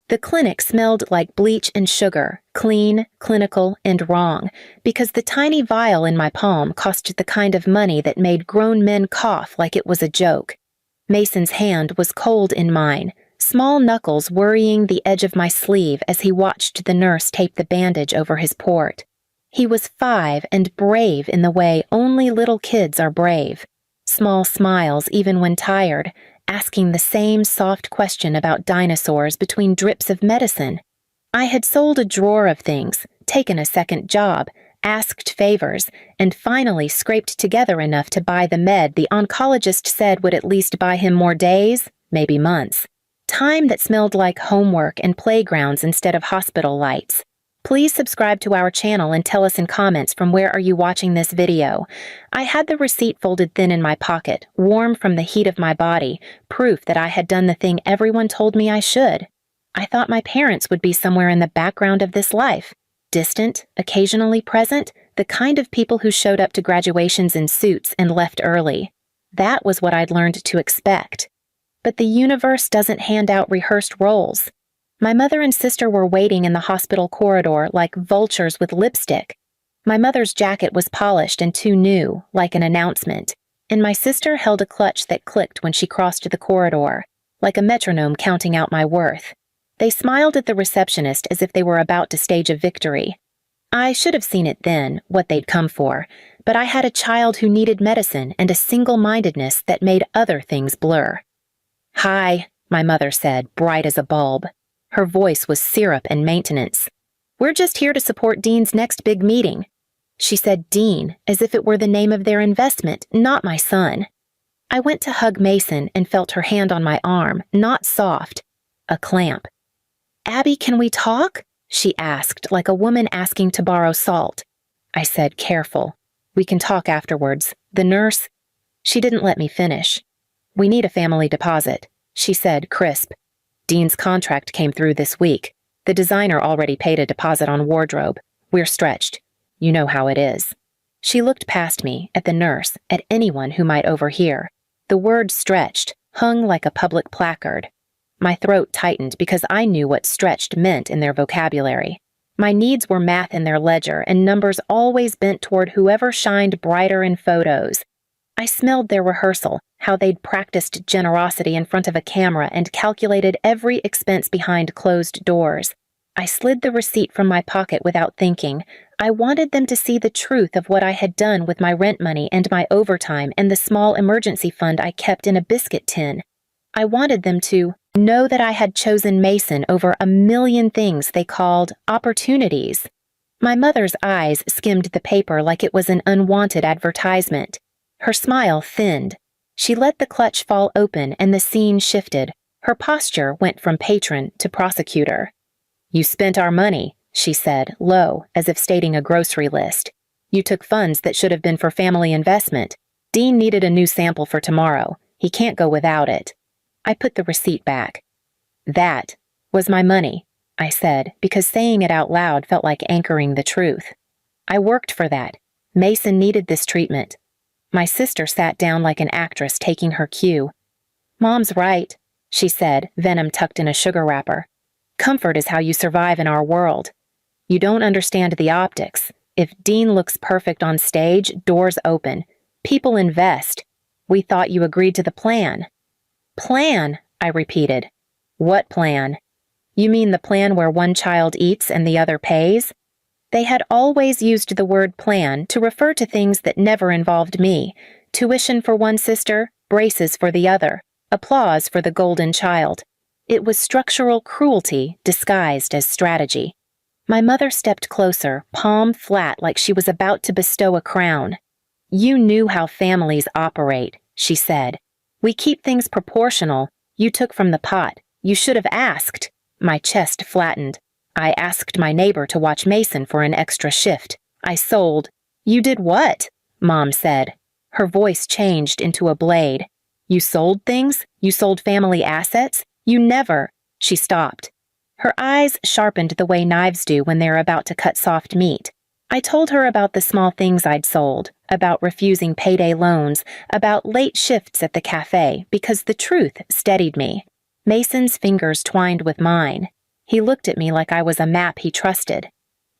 The clinic smelled like bleach and sugar, clean, clinical, and wrong, because the tiny vial in my palm cost the kind of money that made grown men cough like it was a joke. Mason's hand was cold in mine, small knuckles worrying the edge of my sleeve as he watched the nurse tape the bandage over his port. He was 5 and brave in the way only little kids are brave. Small smiles even when tired, asking the same soft question about dinosaurs between drips of medicine. I had sold a drawer of things, taken a second job, asked favors, and finally scraped together enough to buy the med the oncologist said would at least buy him more days, maybe months. Time that smelled like homework and playgrounds instead of hospital lights. Please subscribe to our channel and tell us in comments from where are you watching this video. I had the receipt folded thin in my pocket, warm from the heat of my body, proof that I had done the thing everyone told me I should. I thought my parents would be somewhere in the background of this life. Distant, occasionally present, the kind of people who showed up to graduations in suits and left early. That was what I'd learned to expect. But the universe doesn't hand out rehearsed roles. My mother and sister were waiting in the hospital corridor like vultures with lipstick. My mother's jacket was polished and too new, like an announcement, and my sister held a clutch that clicked when she crossed the corridor, like a metronome counting out my worth. They smiled at the receptionist as if they were about to stage a victory. I should have seen it then, what they'd come for, but I had a child who needed medicine and a single-mindedness that made other things blur. "Hi," my mother said, bright as a bulb. Her voice was syrup and maintenance. "We're just here to support Dean's next big meeting." She said Dean, as if it were the name of their investment, not my son. I went to hug Mason and felt her hand on my arm, not soft, a clamp. "Abby, can we talk?" she asked, like a woman asking to borrow salt. I said, careful. "We can talk afterwards. The nurse—" She didn't let me finish. "We need a family deposit," she said, crisp. "Dean's contract came through this week. The designer already paid a deposit on wardrobe. We're stretched. You know how it is." She looked past me, at the nurse, at anyone who might overhear. The word stretched hung like a public placard. My throat tightened because I knew what stretched meant in their vocabulary. My needs were math in their ledger and numbers always bent toward whoever shined brighter in photos. I smelled their rehearsal, how they'd practiced generosity in front of a camera and calculated every expense behind closed doors. I slid the receipt from my pocket without thinking. I wanted them to see the truth of what I had done with my rent money and my overtime and the small emergency fund I kept in a biscuit tin. I wanted them to know that I had chosen Mason over a million things they called opportunities. My mother's eyes skimmed the paper like it was an unwanted advertisement. Her smile thinned. She let the clutch fall open and the scene shifted. Her posture went from patron to prosecutor. "You spent our money," she said, low, as if stating a grocery list. "You took funds that should have been for family investment. Dean needed a new sample for tomorrow. He can't go without it." I put the receipt back. "That was my money," I said, because saying it out loud felt like anchoring the truth. "I worked for that. Mason needed this treatment." My sister sat down like an actress taking her cue. "Mom's right," she said, venom tucked in a sugar wrapper. "Comfort is how you survive in our world. You don't understand the optics. If Dean looks perfect on stage, doors open. People invest. We thought you agreed to the plan." "Plan," I repeated. "What plan?" "You mean the plan where one child eats and the other pays?" They had always used the word plan to refer to things that never involved me. Tuition for one sister, braces for the other, applause for the golden child. It was structural cruelty disguised as strategy. My mother stepped closer, palm flat like she was about to bestow a crown. "You knew how families operate," she said. "We keep things proportional. You took from the pot. You should have asked." My chest flattened. "I asked my neighbor to watch Mason for an extra shift. I sold." "You did what?" Mom said. Her voice changed into a blade. "You sold things? You sold family assets? You never—" She stopped. Her eyes sharpened the way knives do when they're about to cut soft meat. I told her about the small things I'd sold, about refusing payday loans, about late shifts at the cafe, because the truth steadied me. Mason's fingers twined with mine. He looked at me like I was a map he trusted.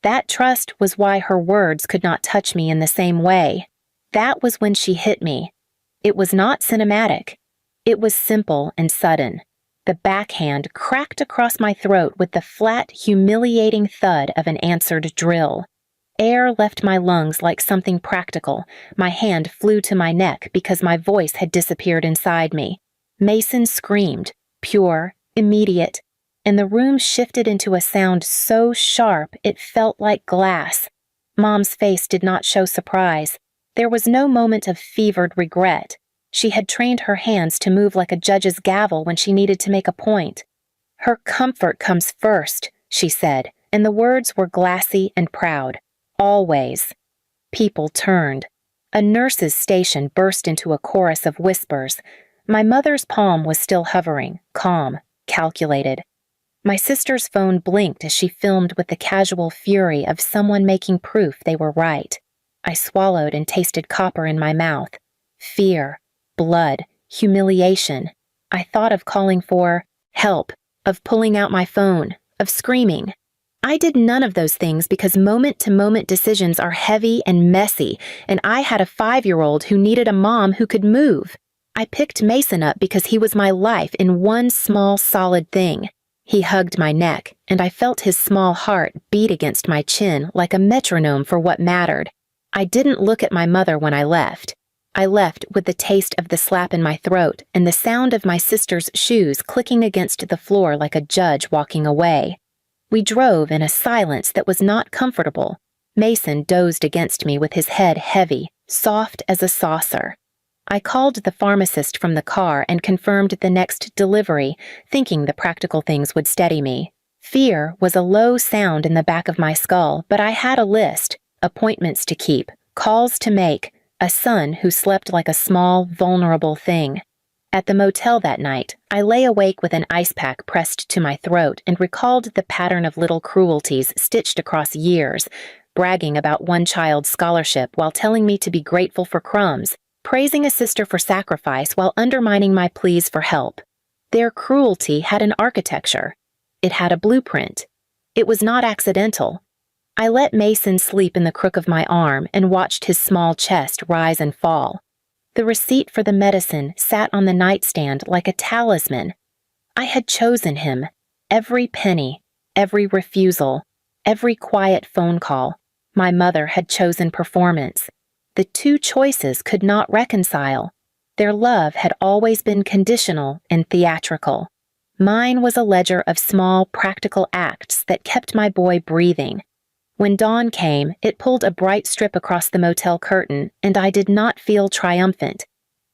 That trust was why her words could not touch me in the same way. That was when she hit me. It was not cinematic. It was simple and sudden. The backhand cracked across my throat with the flat, humiliating thud of an answered drill. Air left my lungs like something practical. My hand flew to my neck because my voice had disappeared inside me. Mason screamed, pure, immediate, and the room shifted into a sound so sharp it felt like glass. Mom's face did not show surprise. There was no moment of fevered regret. She had trained her hands to move like a judge's gavel when she needed to make a point. "Her comfort comes first," she said, and the words were glassy and proud. "Always." People turned. A nurse's station burst into a chorus of whispers. My mother's palm was still hovering, calm, calculated. My sister's phone blinked as she filmed with the casual fury of someone making proof they were right. I swallowed and tasted copper in my mouth. Fear, blood, humiliation. I thought of calling for help, of pulling out my phone, of screaming. I did none of those things because moment-to-moment decisions are heavy and messy, and I had a 5-year-old who needed a mom who could move. I picked Mason up because he was my life in one small, solid thing. He hugged my neck, and I felt his small heart beat against my chin like a metronome for what mattered. I didn't look at my mother when I left. I left with the taste of the slap in my throat and the sound of my sister's shoes clicking against the floor like a judge walking away. We drove in a silence that was not comfortable. Mason dozed against me with his head heavy, soft as a saucer. I called the pharmacist from the car and confirmed the next delivery, thinking the practical things would steady me. Fear was a low sound in the back of my skull, but I had a list, appointments to keep, calls to make, a son who slept like a small, vulnerable thing. At the motel that night, I lay awake with an ice pack pressed to my throat and recalled the pattern of little cruelties stitched across years, bragging about one child's scholarship while telling me to be grateful for crumbs, praising a sister for sacrifice while undermining my pleas for help. Their cruelty had an architecture. It had a blueprint. It was not accidental. I let Mason sleep in the crook of my arm and watched his small chest rise and fall. The receipt for the medicine sat on the nightstand like a talisman. I had chosen him. Every penny, every refusal, every quiet phone call. My mother had chosen performance. The two choices could not reconcile. Their love had always been conditional and theatrical. Mine was a ledger of small, practical acts that kept my boy breathing. When dawn came, it pulled a bright strip across the motel curtain, and I did not feel triumphant.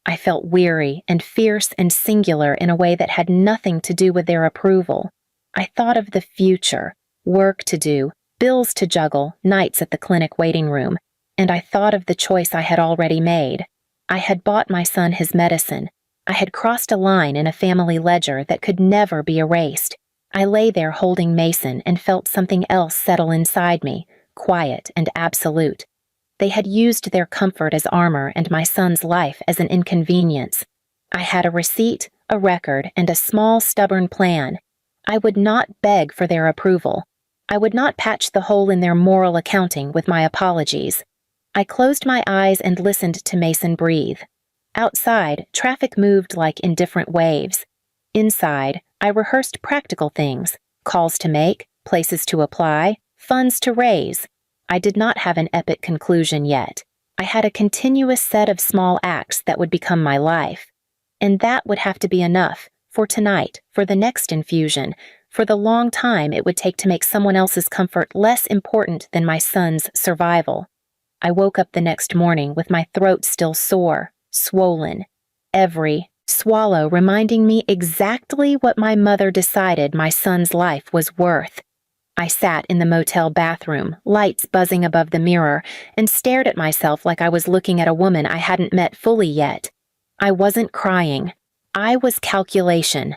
I felt weary and fierce and singular in a way that had nothing to do with their approval. I thought of the future, work to do, bills to juggle, nights at the clinic waiting room, and I thought of the choice I had already made. I had bought my son his medicine. I had crossed a line in a family ledger that could never be erased. I lay there holding Mason and felt something else settle inside me, quiet and absolute. They had used their comfort as armor and my son's life as an inconvenience. I had a receipt, a record, and a small, stubborn plan. I would not beg for their approval. I would not patch the hole in their moral accounting with my apologies. I closed my eyes and listened to Mason breathe. Outside, traffic moved like indifferent waves. Inside, I rehearsed practical things, calls to make, places to apply, funds to raise. I did not have an epic conclusion yet. I had a continuous set of small acts that would become my life. And that would have to be enough, for tonight, for the next infusion, for the long time it would take to make someone else's comfort less important than my son's survival. I woke up the next morning with my throat still sore, swollen. Every swallow reminding me exactly what my mother decided my son's life was worth. I sat in the motel bathroom, lights buzzing above the mirror, and stared at myself like I was looking at a woman I hadn't met fully yet. I wasn't crying. I was calculation.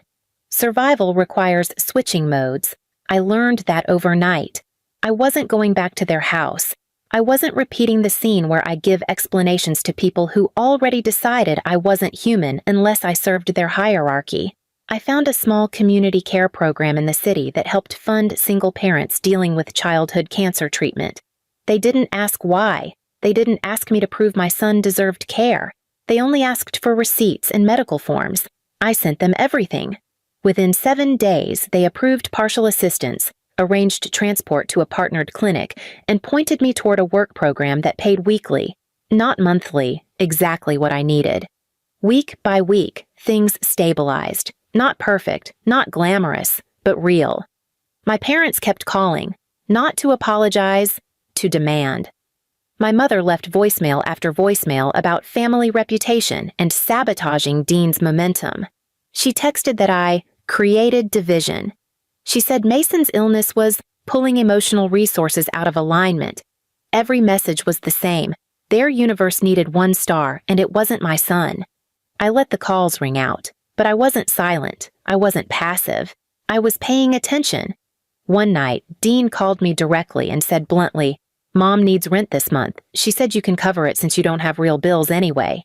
Survival requires switching modes. I learned that overnight. I wasn't going back to their house. I wasn't repeating the scene where I give explanations to people who already decided I wasn't human unless I served their hierarchy. I found a small community care program in the city that helped fund single parents dealing with childhood cancer treatment. They didn't ask why. They didn't ask me to prove my son deserved care. They only asked for receipts and medical forms. I sent them everything. Within 7 days, they approved partial assistance, arranged transport to a partnered clinic, and pointed me toward a work program that paid weekly, not monthly, exactly what I needed. Week by week, things stabilized. Not perfect, not glamorous, but real. My parents kept calling, not to apologize, to demand. My mother left voicemail after voicemail about family reputation and sabotaging Dean's momentum. She texted that I created division. She said Mason's illness was pulling emotional resources out of alignment. Every message was the same. Their universe needed 1 star, and it wasn't my son. I let the calls ring out, but I wasn't silent. I wasn't passive. I was paying attention. One night, Dean called me directly and said bluntly, "Mom needs rent this month. She said you can cover it since you don't have real bills anyway."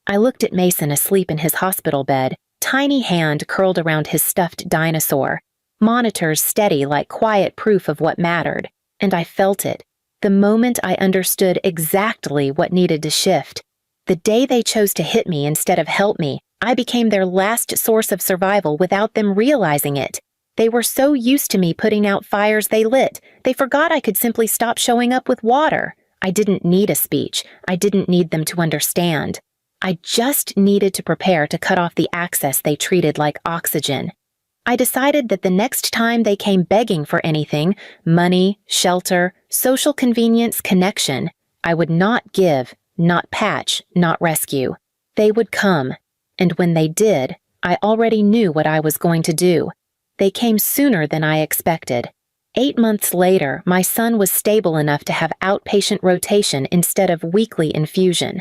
I looked at Mason asleep in his hospital bed, tiny hand curled around his stuffed dinosaur, monitors steady like quiet proof of what mattered, and I felt it. The moment I understood exactly what needed to shift. The day they chose to hit me instead of help me, I became their last source of survival without them realizing it. They were so used to me putting out fires they lit, they forgot I could simply stop showing up with water. I didn't need a speech. I didn't need them to understand. I just needed to prepare to cut off the access they treated like oxygen. I decided that the next time they came begging for anything, money, shelter, social convenience, connection, I would not give, not patch, not rescue. They would come. And when they did, I already knew what I was going to do. They came sooner than I expected. 8 months later, my son was stable enough to have outpatient rotation instead of weekly infusion.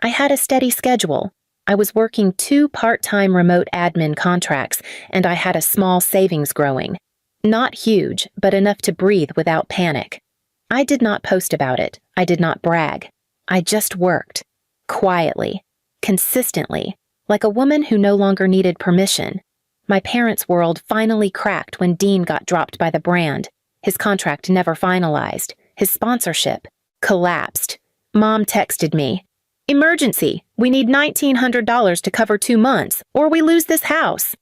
I had a steady schedule. I was working 2 part-time remote admin contracts, and I had a small savings growing. Not huge, but enough to breathe without panic. I did not post about it. I did not brag. I just worked. Quietly. Consistently. Like a woman who no longer needed permission. My parents' world finally cracked when Dean got dropped by the brand. His contract never finalized. His sponsorship collapsed. Mom texted me, "Emergency! We need $1,900 to cover 2 months, or we lose this house."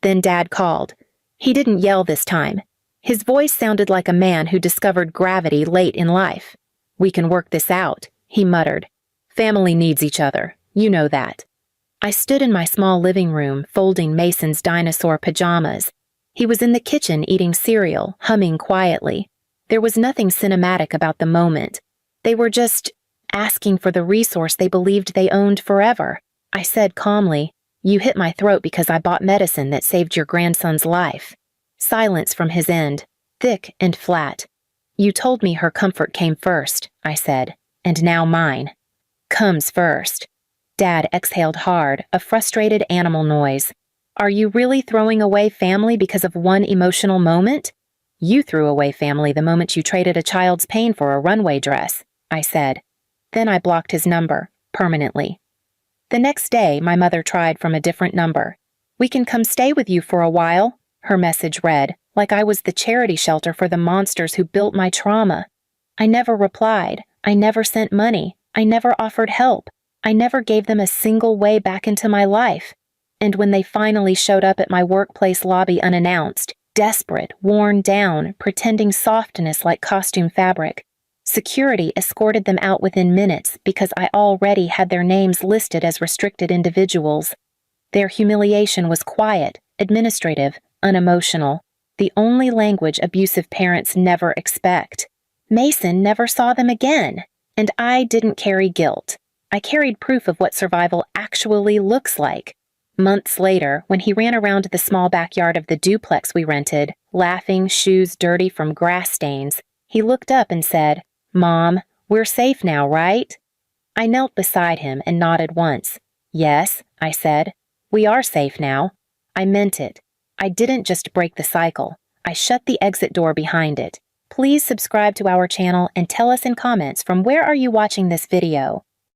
Then Dad called. He didn't yell this time. His voice sounded like a man who discovered gravity late in life. "We can work this out," he muttered. "Family needs each other. You know that." I stood in my small living room, folding Mason's dinosaur pajamas. He was in the kitchen eating cereal, humming quietly. There was nothing cinematic about the moment. They were just asking for the resource they believed they owned forever. I said calmly, "You hit my throat because I bought medicine that saved your grandson's life." Silence from his end, thick and flat. "You told me her comfort came first," I said, "and now mine comes first." Dad exhaled hard, a frustrated animal noise. "Are you really throwing away family because of one emotional moment?" "You threw away family the moment you traded a child's pain for a runway dress," I said. Then I blocked his number, permanently. The next day, my mother tried from a different number. "We can come stay with you for a while," her message read, like I was the charity shelter for the monsters who built my trauma. I never replied. I never sent money. I never offered help. I never gave them a single way back into my life. And when they finally showed up at my workplace lobby unannounced, desperate, worn down, pretending softness like costume fabric, security escorted them out within minutes because I already had their names listed as restricted individuals. Their humiliation was quiet, administrative, unemotional, the only language abusive parents never expect. Mason never saw them again, and I didn't carry guilt. I carried proof of what survival actually looks like. Months later, when he ran around the small backyard of the duplex we rented, laughing, shoes dirty from grass stains, he looked up and said, "Mom, we're safe now, right?" I knelt beside him and nodded once. "Yes," I said, "we are safe now." I meant it. I didn't just break the cycle. I shut the exit door behind it. Please subscribe to our channel and tell us in comments from where are you watching this video.